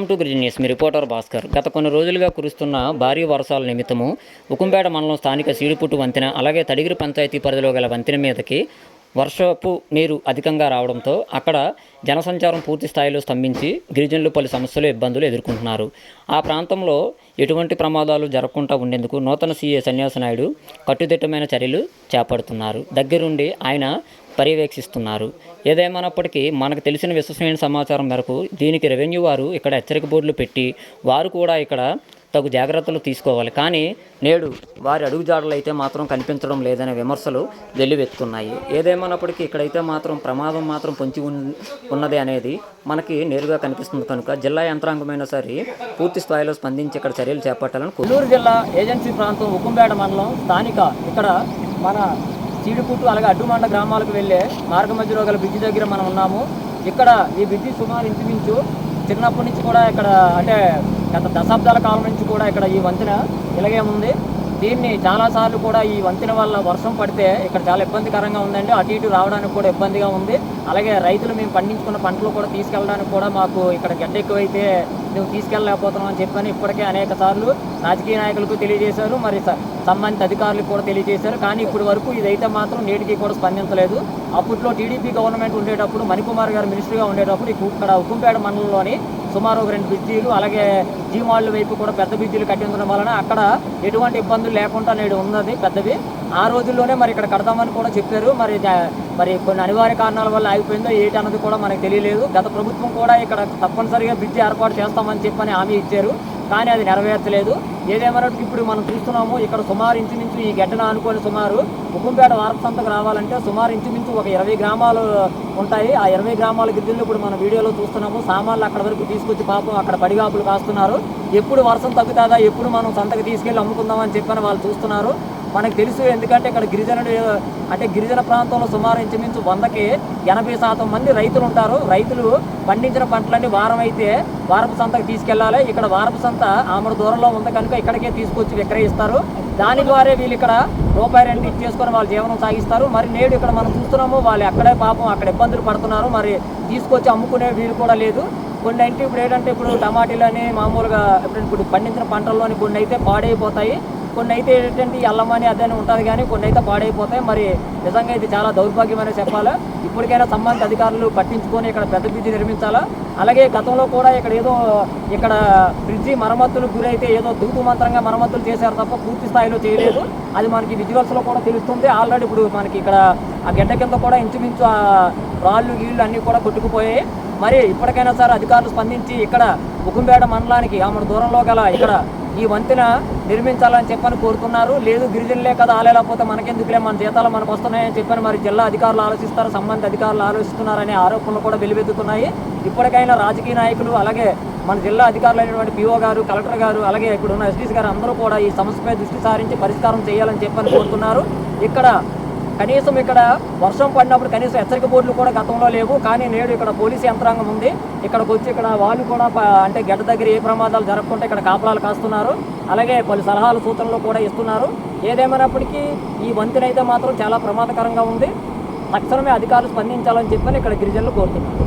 Welcome to green news. Me reporter Bhaskar. గత కొన్ని రోజులుగా కురుస్తున్న భారీ వర్షాల నిమిత్తము ఉకుంపేట మండలం స్థానిక సీడిపుట్టు వంతెన అలాగే తడిగిరి పంచాయతీ పరిధిలో గల వంతెన మీదకి వర్షపు నీరు అధికంగా రావడంతో అక్కడ జనసంచారం పూర్తి స్థాయిలో స్తంభించి గిరిజనులు పలు సమస్యలు ఇబ్బందులు ఎదుర్కొంటున్నారు. ఆ ప్రాంతంలో ఎటువంటి ప్రమాదాలు జరగకుండా ఉండేందుకు నూతన సీఏ సన్యాసి నాయుడు కట్టుదిట్టమైన చర్యలు చేపడుతున్నారు. దగ్గరుండి ఆయన పర్యవేక్షిస్తున్నారు. ఏదేమైనప్పటికీ మనకు తెలిసిన విశ్వసనీయ సమాచారం మేరకు దీనికి రెవెన్యూ వారు ఇక్కడ హెచ్చరిక బోర్డులు పెట్టి వారు కూడా ఇక్కడ తగు జాగ్రత్తలు తీసుకోవాలి. కానీ నేడు వారి అడుగుజాడలు అయితే మాత్రం కనిపించడం లేదనే విమర్శలు వెల్లువెత్తుతున్నాయి. ఏదేమైనప్పటికీ ఇక్కడైతే మాత్రం ప్రమాదం మాత్రం పొంచి ఉన్నది అనేది మనకి నేరుగా కనిపిస్తుంది. కనుక జిల్లా యంత్రాంగమైన సరే పూర్తి స్థాయిలో స్పందించి ఇక్కడ చర్యలు చేపట్టాలని నెల్లూరు జిల్లా ఏజెన్సీ ప్రాంతం ఉకుంపేట మండలం స్థానిక ఇక్కడ మన చీడిపుట్టు అలాగే అడ్డుమండ గ్రామాలకు వెళ్ళే మార్గ మధ్యలో గల బ్రిడ్జి దగ్గర మనం ఉన్నాము. ఇక్కడ ఈ బ్రిడ్జి సుమారు ఇంచుమించు చిన్నప్పటి నుంచి కూడా ఇక్కడ అంటే గత దశాబ్దాల కాలం నుంచి కూడా ఇక్కడ ఈ వంతెన ఇలాగే ఉంది. దీన్ని చాలాసార్లు కూడా ఈ వంతెన వల్ల వర్షం పడితే ఇక్కడ చాలా ఇబ్బందికరంగా ఉందండి. అటు ఇటు రావడానికి కూడా ఇబ్బందిగా ఉంది. అలాగే రైతులు మేము పండించుకున్న పంటలు కూడా తీసుకెళ్ళడానికి కూడా మాకు ఇక్కడ గడ్డ ఎక్కువైతే నువ్వు తీసుకెళ్ళలేకపోతున్నాం అని చెప్పని ఇప్పటికే అనేక సార్లు రాజకీయ నాయకులకు తెలియజేశారు, మరి సంబంధిత అధికారులకు కూడా తెలియజేశారు. కానీ ఇప్పటి వరకు ఇదైతే మాత్రం నేటికి కూడా స్పందించలేదు. అప్పట్లో టీడీపీ గవర్నమెంట్ ఉండేటప్పుడు మణికుమార్ గారు మినిస్టర్గా ఉండేటప్పుడు ఇక్కడ ఉకుంపేట మండలంలోని సుమారు 2 బ్రిడ్జీలు అలాగే జీమాళ్ళు వైపు కూడా పెద్ద బ్రిడ్జీలు కట్టించడం వలన అక్కడ ఎటువంటి ఇబ్బందులు లేకుండా నేడు ఉన్నది పెద్దవి. ఆ రోజుల్లోనే మరి ఇక్కడ కడతామని కూడా చెప్పారు. మరి కొన్ని అనివార్య కారణాల వల్ల ఆగిపోయిందో ఏంటి అన్నది కూడా మనకు తెలియలేదు. గత ప్రభుత్వం కూడా ఇక్కడ తప్పనిసరిగా బ్రిడ్జి ఏర్పాటు చేస్తామని చెప్పని హామీ ఇచ్చారు, కానీ అది నెరవేర్చలేదు. ఏదేమైనా ఇప్పుడు మనం చూస్తున్నాము ఇక్కడ సుమారు ఇంచుమించు ఈ గడ్డను ఆనుకొని సుమారు ఉకుంపేట వారపు సంతకు రావాలంటే సుమారు ఇంచుమించు ఒక 20 గ్రామాలు ఉంటాయి. ఆ 20 గ్రామాల గిద్దెలు ఇప్పుడు మన వీడియోలో చూస్తున్నాము. సామాన్లు అక్కడ వరకు తీసుకొచ్చి పాపం అక్కడ పడిగాపులు కాస్తున్నారు. ఎప్పుడు వర్షం తగ్గుతుందా, ఎప్పుడు మనం సంతకు తీసుకెళ్ళి అమ్ముకుందామని చెప్పని వాళ్ళు చూస్తున్నారు. మనకు తెలుసు, ఎందుకంటే ఇక్కడ గిరిజన ప్రాంతంలో సుమారు ఇంచుమించు 100కి 80% మంది రైతులు ఉంటారు. రైతులు పండించిన పంటలన్నీ వారం అయితే వారపు సంతకు తీసుకెళ్లాలి. ఇక్కడ వారపు సంత ఆమె దూరంలో ఉంది కనుక ఇక్కడికే తీసుకొచ్చి విక్రయిస్తారు. దాని ద్వారా వీళ్ళు ఇక్కడ రూపాయి 2 ఇచ్చేసుకొని వాళ్ళు జీవనం సాగిస్తారు. మరి నేడు ఇక్కడ మనం చూస్తున్నాము వాళ్ళు అక్కడే పాపం అక్కడ ఇబ్బందులు పడుతున్నారు. మరి తీసుకొచ్చి అమ్ముకునే వీలు కూడా లేదు. కొన్ని అంటే ఇప్పుడు ఏంటంటే ఇప్పుడు టమాటీలని మామూలుగా ఇప్పుడు పండించిన పంటల్లోని కొన్ని అయితే పాడైపోతాయి, కొన్ని అయితే ఏంటంటే అల్లమని అదని ఉంటుంది, కానీ కొన్ని అయితే పాడైపోతాయి. మరి నిజంగా ఇది చాలా దౌర్భాగ్యమని చెప్పాలా. ఇప్పటికైనా సంబంధిత అధికారులు పట్టించుకొని ఇక్కడ పెద్ద బ్రిడ్జి నిర్మించాలా. అలాగే గతంలో కూడా ఇక్కడ బ్రిడ్జి మరమ్మతులకు గురైతే ఏదో తూతు మంత్రంగా మరమ్మతులు చేశారు తప్ప పూర్తి స్థాయిలో చేయలేదు. అది మనకి విజువల్స్లో కూడా తెలుస్తుంది. ఆల్రెడీ ఇప్పుడు మనకి ఇక్కడ ఆ గడ్డ కింద కూడా ఇంచుమించు ఆ రాళ్ళు గీళ్ళు అన్నీ కూడా కొట్టుకుపోయాయి. మరి ఇప్పటికైనా సార్ అధికారులు స్పందించి ఇక్కడ ఉకుంపేట మండలానికి ఆమె దూరంలో గల ఇక్కడ ఈ వంతెన నిర్మించాలని చెప్పని కోరుతున్నారు. లేదు గిరిజనులే కదా ఆలేకపోతే మనకెందుకులే, మన జీతాలు మనకు వస్తున్నాయని చెప్పని మరి జిల్లా అధికారులు ఆలోచిస్తారు, సంబంధిత అధికారులు ఆలోచిస్తున్నారనే ఆరోపణలు కూడా వెలువెత్తుతున్నాయి. ఇప్పటికైనా రాజకీయ నాయకులు అలాగే మన జిల్లా అధికారులు అయినటువంటి పిఓ గారు, కలెక్టర్ గారు, అలాగే ఇప్పుడున్న ఎస్డీసీ గారు అందరూ కూడా ఈ సమస్యపై దృష్టి సారించి పరిష్కారం చేయాలని చెప్పని కోరుతున్నారు. కనీసం ఇక్కడ వర్షం పడినప్పుడు కనీసం హెచ్చరిక బోర్డులు కూడా గతంలో లేవు, కానీ నేడు ఇక్కడ పోలీసు యంత్రాంగం ఉంది. ఇక్కడికి వచ్చి ఇక్కడ వాళ్ళు కూడా అంటే గడ్డ దగ్గర ఏ ప్రమాదాలు జరగకుండా ఇక్కడ కాపలాలు కాస్తున్నారు. అలాగే పలు సలహాలు సూచనలు కూడా ఇస్తున్నారు. ఏదేమైనప్పటికీ ఈ వంతెన అయితే మాత్రం చాలా ప్రమాదకరంగా ఉంది. తక్షణమే అధికారులు స్పందించాలని చెప్పని ఇక్కడ గిరిజనులు కోరుతున్నారు.